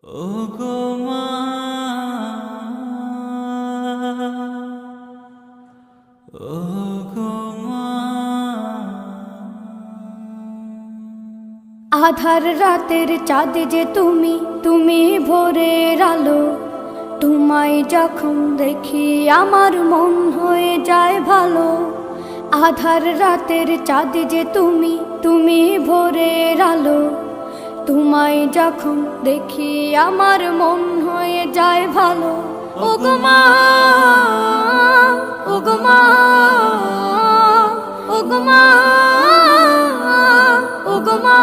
ওগো মা, ওগো মা। আধার রাতের চাঁদ যে তুমি, তুমি ভোরের আলো। তোমায় যখন দেখি আমার মন হয়ে যায় ভালো। আধার রাতের চাঁদ যে তুমি, তুমি ভোরের আলো। তোমায় যখন দেখি আমার মন হয়ে যায় ভালো। ওগো মা, ওগো মা, ওগো মা, ওগো মা।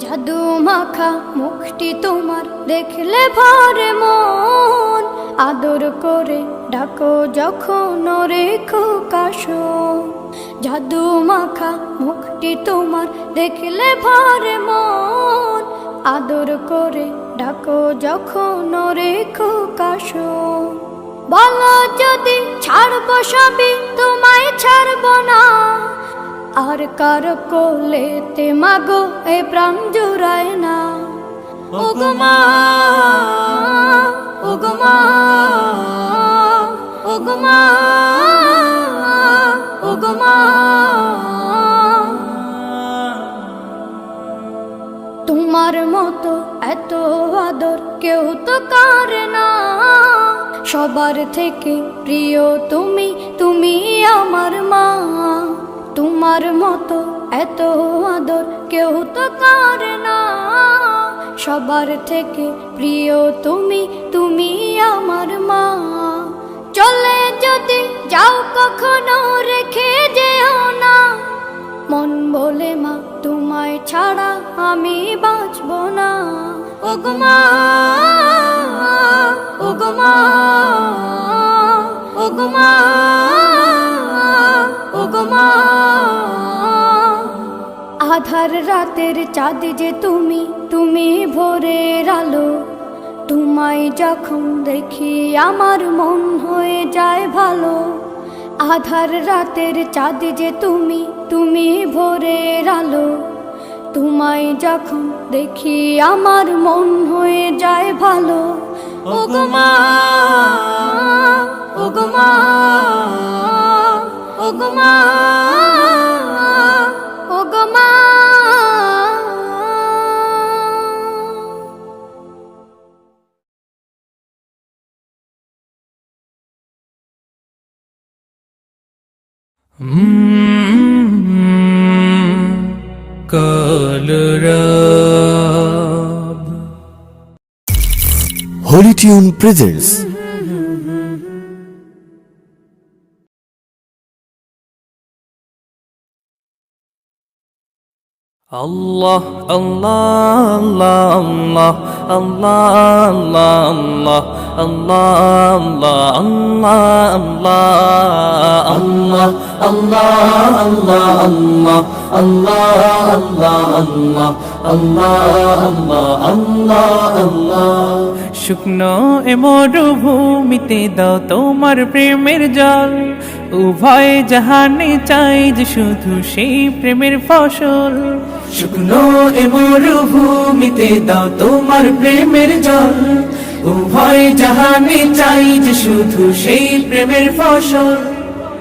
জাদু মাখা মুখটি তোমার দেখলে ভরে মন। আদর করে ডাকো যখন রেখো কাশো। জাদু মাখা মুখটি তোমার দেখলে ভরে মন। আদর করে ডাকো যখন রেখো কাশো। বলো যদি ছাড়বো সবই, তোমায় ছাড়বো না। আর কার কোলেতে মাগো এ প্রাণ জুড়ায় না। ওগো মা, ওগো মা, ওগো মা, ওগো মা। তোমার মতো এত আদর কেউ তো করে না। সবার থেকে প্রিয় তুমি, তুমি আমার মা। তোমার মতো এত আদর কেউ তো করে না। সবার থেকে প্রিয় তুমি, তুমি আমার মা। চলে যদি যাও কখনো রেখে যেও না। মন বলে মা তোমায় ছাড়া আমি বাঁচব না। ওগো মা, ওগো মা, ওগো মা, ওগো মা। আধার রাতের চাঁদ যে তুমি, তুমি ভোরের আলো। তোমায় যখন দেখি আমার মন হয়ে যায় ভালো। আধার রাতের চাঁদ যে তুমি, তুমি ভোরের আলো। তোমায় যখন দেখি আমার মন হয়ে যায় ভালো। ওগো মা, ওগো মা, ওগো মা, ওগো মা। কলরব Holy Tune presents Allah, Allah, Allah, Allah, Allah, Allah, Allah, Allah, Allah, Allah, Allah. শুকনো এ মরুভূমিতে দাও তোমার প্রেমের জল। উভয় জাহানে চাই যে শুধু সেই প্রেমের ফসল। শুকনো এ মরুভূমিতে দাও তোমার প্রেমের জল। উভয় জাহানে চাই যে শুধু সেই প্রেমের ফসল।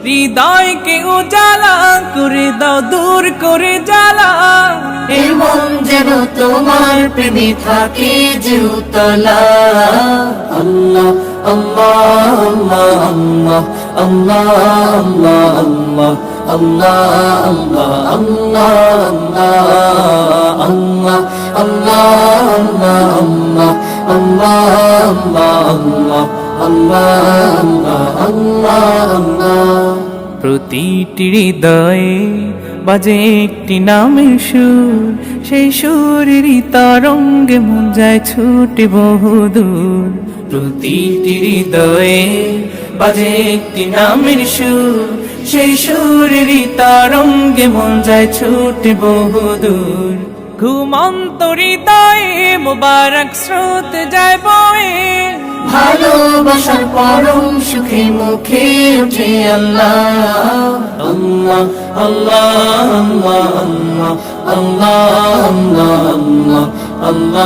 হৃদয়কে উজালা করে দাও, দূর করে জ্বালা। এই মন যেন তোমার প্রেমে থাকে যে উতলা। আল্লাহ, আল্লাহ, আল্লাহ, আল্লাহ, আল্লাহ, আল্লাহ, আল্লাহ, আল্লাহ, আল্লাহ, আল্লাহ। প্রতিটি হৃদয়ে বাজে একটি নামের সুর। সেই সুরেরই তরঙ্গে মন যায় ছুটে বহুদূর। প্রতিটি হৃদয়ে বাজে একটি নামের সুর। সেই সুরেরই তরঙ্গে মন যায় ছুটে বহুদূর। ঘুমন্ত হৃদয়ে মোবারক স্রোত যায় বয়ে। ভালোবাসা ভালোবাসার পরম সুখে মুখে উঠে আল্লাহ আল্লাহ আল্লাহ আল্লাহ আল্লাহ আল্লাহ আল্লাহ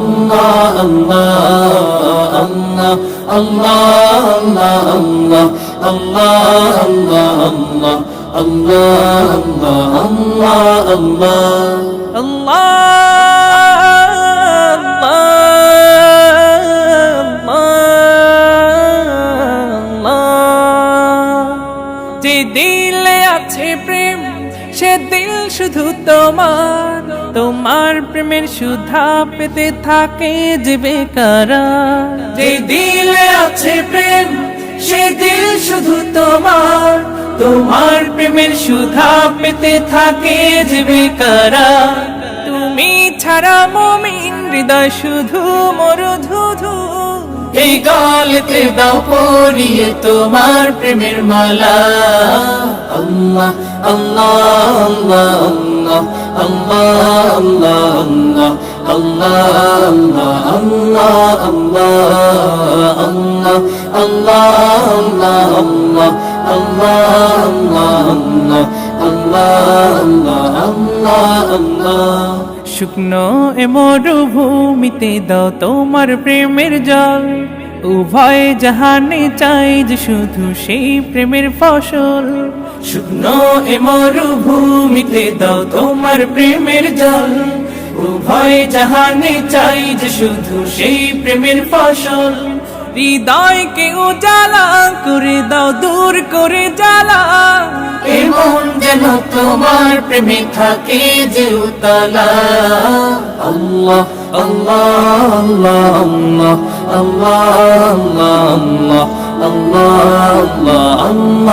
আল্লাহ আল্লাহ আল্লাহ আল্লাহ আল্লাহ আল্লাহ আল্লাহ আল্লাহ আল্লাহ আল্লাহ যে দিলে আছে প্রেম সে দিল শুধু তোমার, তোমার প্রেমের সুধা পেতে থাকে যে বেকারার। যে দিলে আছে প্রেম সে দিল শুধু তোমার, তোমার প্রেমের সুধা পেতে থাকে যে বেকারার। তুমি ছাড়া মুমিন হৃদয় শুধু মরুধুধু, এই গলেতে দাও পরিয়ে তোমার প্রেমের মালা আল্লাহ আল্লাহ আল্লাহ আল্লাহ আল্লাহ আল্লাহ আল্লাহ আল্লাহ আল্লাহ আল্লাহ আল্লাহ আল্লাহ আল্লাহ আল্লাহ শুকনো এ মরুভূমিতে দাও তোমার প্রেমের জল, উভয় জাহানে চাই যে শুধু সেই প্রেমের ফসল। শুকনো এ মরুভূমিতে দাও তোমার প্রেমের জল, উভয় জাহানে চাই যে শুধু সেই প্রেমের ফসল। হৃদয়কে উজালা করে দাও দূর করে জ্বালা, এমন যেন তোমার প্রেমে থাকে যে উতলা আল্লাহ আল্লাহ আল্লাহ আল্লাহ আল্লাহ আল্লাহ আল্লাহ আল্লাহ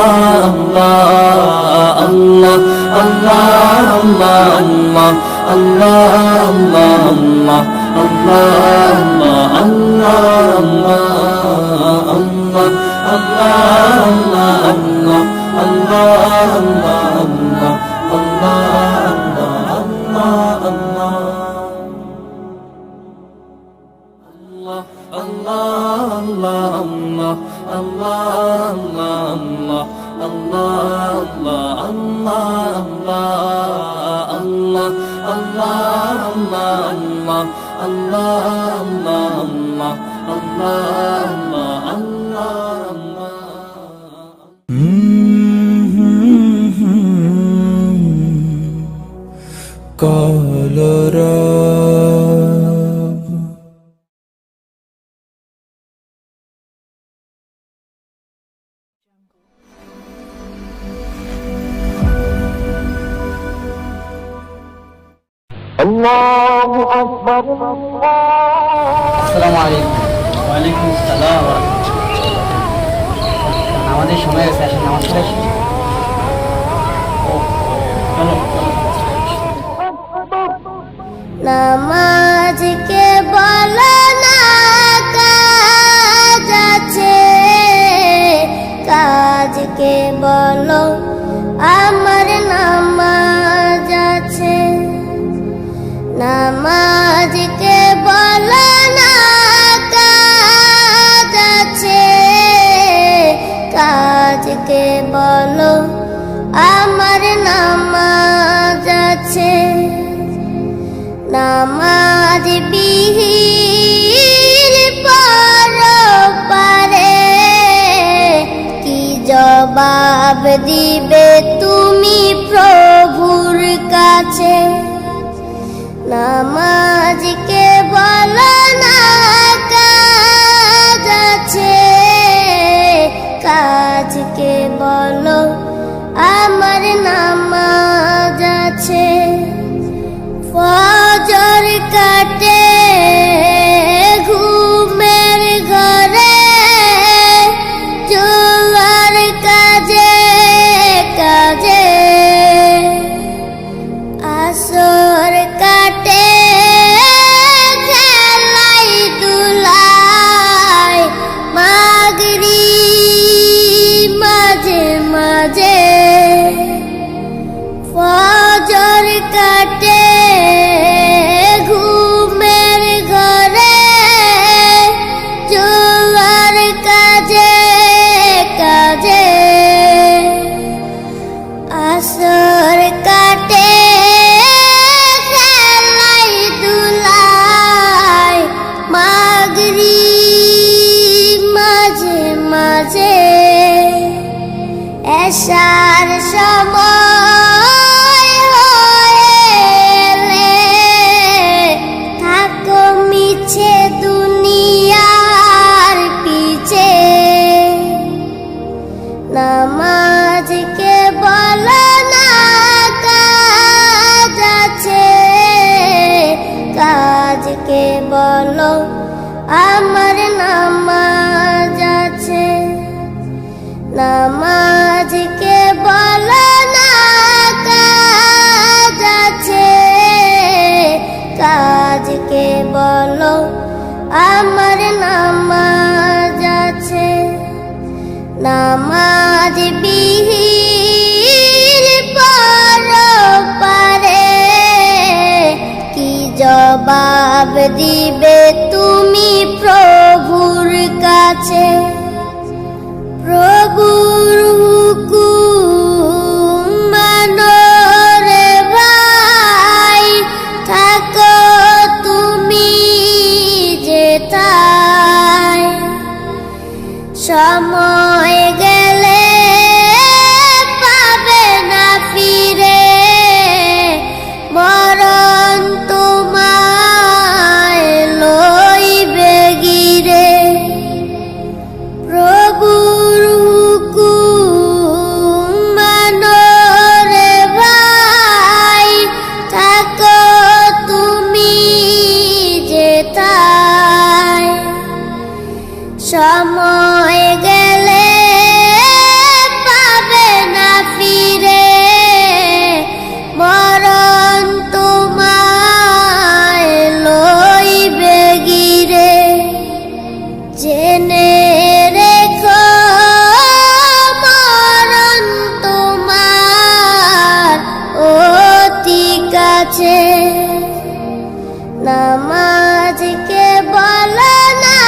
আল্লাহ আসসালামু আলাইকুম। ওয়ালাইকুম আসসালাম ওয়া রাহমাতুল্লাহ। আমাদের সময় আছে, আসেন নামাজ পড়ে আসি। নামাজকে বলো না কাজ আছে, কাজকে বলো আমার নামাজ আছে। নামাজকে বলো না কাজ আছে, কাজকে বলো আমার নামাজ আছে। নামাজ বিহীন নামাজ আছে, নামাজকে বলো না কাজ আছে, কাজকে বলো আমার নামাজ আছে। নামাজ বিহীন পরপারে কি জবাব দিবে তুমি প্রভুর কাছে? প্রভুর হুকুম মানো রে ভাই, থাকো তুমি যেথায়। সময় গেলে পাবে না ফিরে, মরণ তোমায় লইবে গিরে। প্রভুর হুকুম মানো রে ভাই, থাকো তুমি যেথায়। সময় গেলে পাবে না ফিরে, মরণ তোমায় লইবে গিরে। জেনে রেখো মরণ তোমার অতি কাছে। নামাজকে বলো না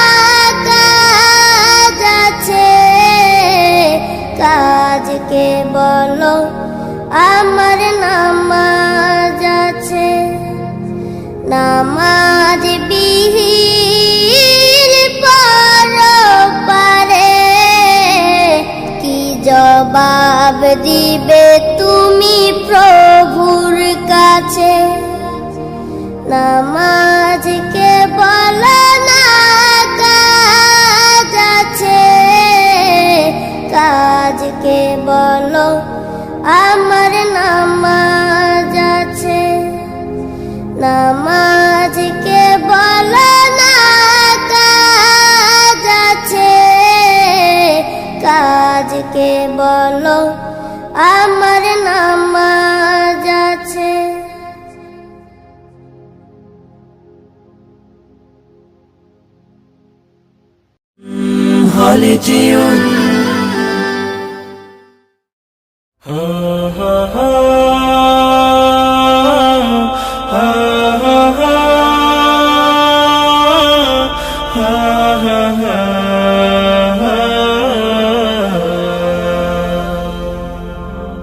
কাজ আছে, কাজকে বলো আমার নামাজ আছে। নামাজ বিহীন পরপারে কি জবাব দিবে তুমি প্রভুর কাছে? নামাজকে বলো না কাজ আছে, কাজকে বলো আমার নামাজ আছে। নামাজকে বলো না কাজ আছে, কাজকে বলো আমার নামাজ আছে। হলে যেও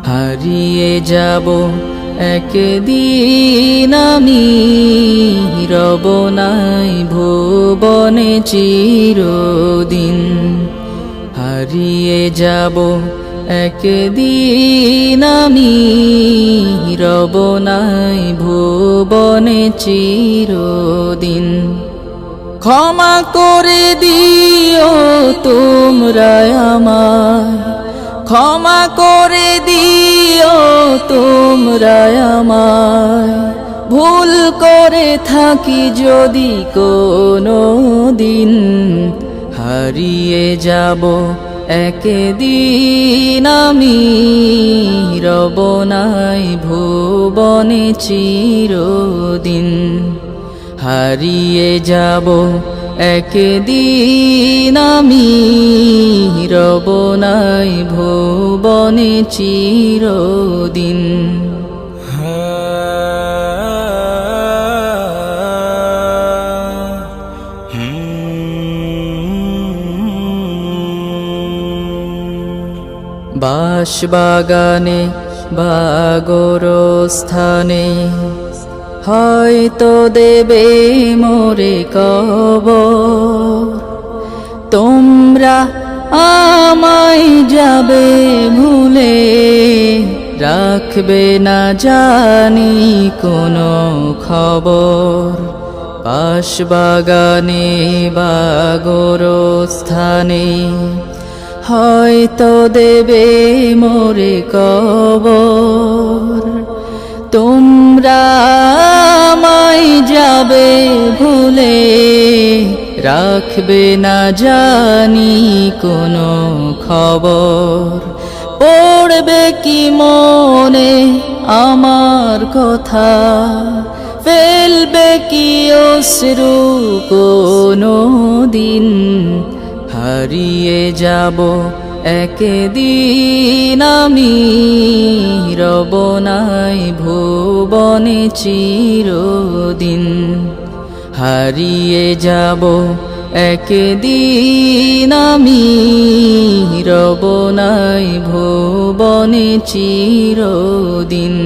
হারিয়ে যাব একদিন আমি, রব নাই ভুবনে চিরদিন। হারিয়ে যাব একদিন আমি, রব নাই ভুবনে চিরদিন। ক্ষমা করে দিও তোমরা আমায়, ক্ষমা করে দিও তোমরা আমায়। ভুল করে থাকি যদি কোনো দিন, হারিয়ে যাব একদিন আমি, রব নাই ভুবনে চিরদিন। হারিয়ে যাব একদিন আমি, রব নাই ভুবনে চিরদিন। বাঁশবাগানে বা গোরস্থানে হয়তো দেবে মোরে কবর। তোমরা আমায় যাবে ভুলে, রাখবে না জানি কোনো খবর। বাঁশবাগানে বা গোরস্থানে হয়তো দেবে মোরে কবর। তোমরা আমায় যাবে ভুলে, রাখবে না জানি কোনো খবর, পড়বে কি মনে আমার কথা, ফেলবে কি অশ্রু কোনো দিন, হারিয়ে যাব একদিন আমি, রব নাই ভুবনে চিরদিন, হারিয়ে যাব একদিন আমি, রব নাই ভুবনে চিরদিন।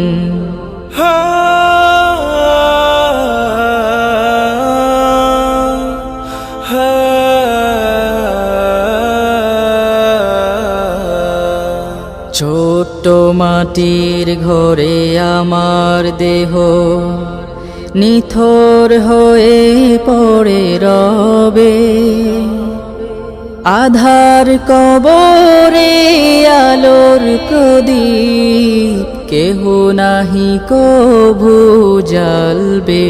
ছোট্ট মাটির ঘরে আমার দেহ নিথর হয়ে পড়ে রবে, আধার কবরে আলোর প্রদীপ কেহ নাহি কভু জ্বালবে।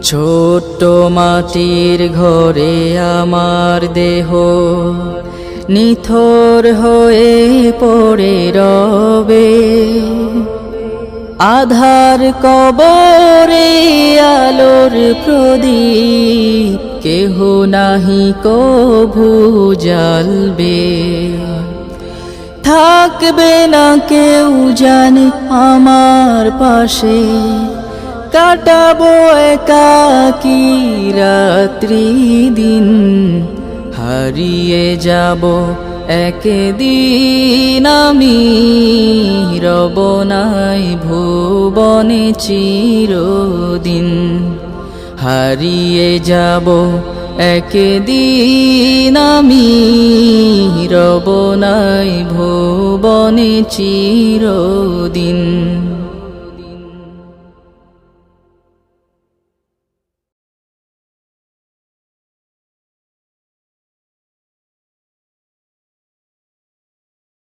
ছোট্ট মাটির ঘরে আমার দেহ নিথর হয়ে পড়ে রবে, আধার কবরে আলোর প্রদীপ কেহ নাহি কভু জ্বালবে। থাকবে না কেউ জানে আমার পাশে, কাটাবো একাকী রাত্রি দিন, হারিয়ে যাব একদিন আমি, রব নাই ভুবনে চিরদিন, হারিয়ে যাব একদিন আমি, রব নাই ভুবনে চিরদিন।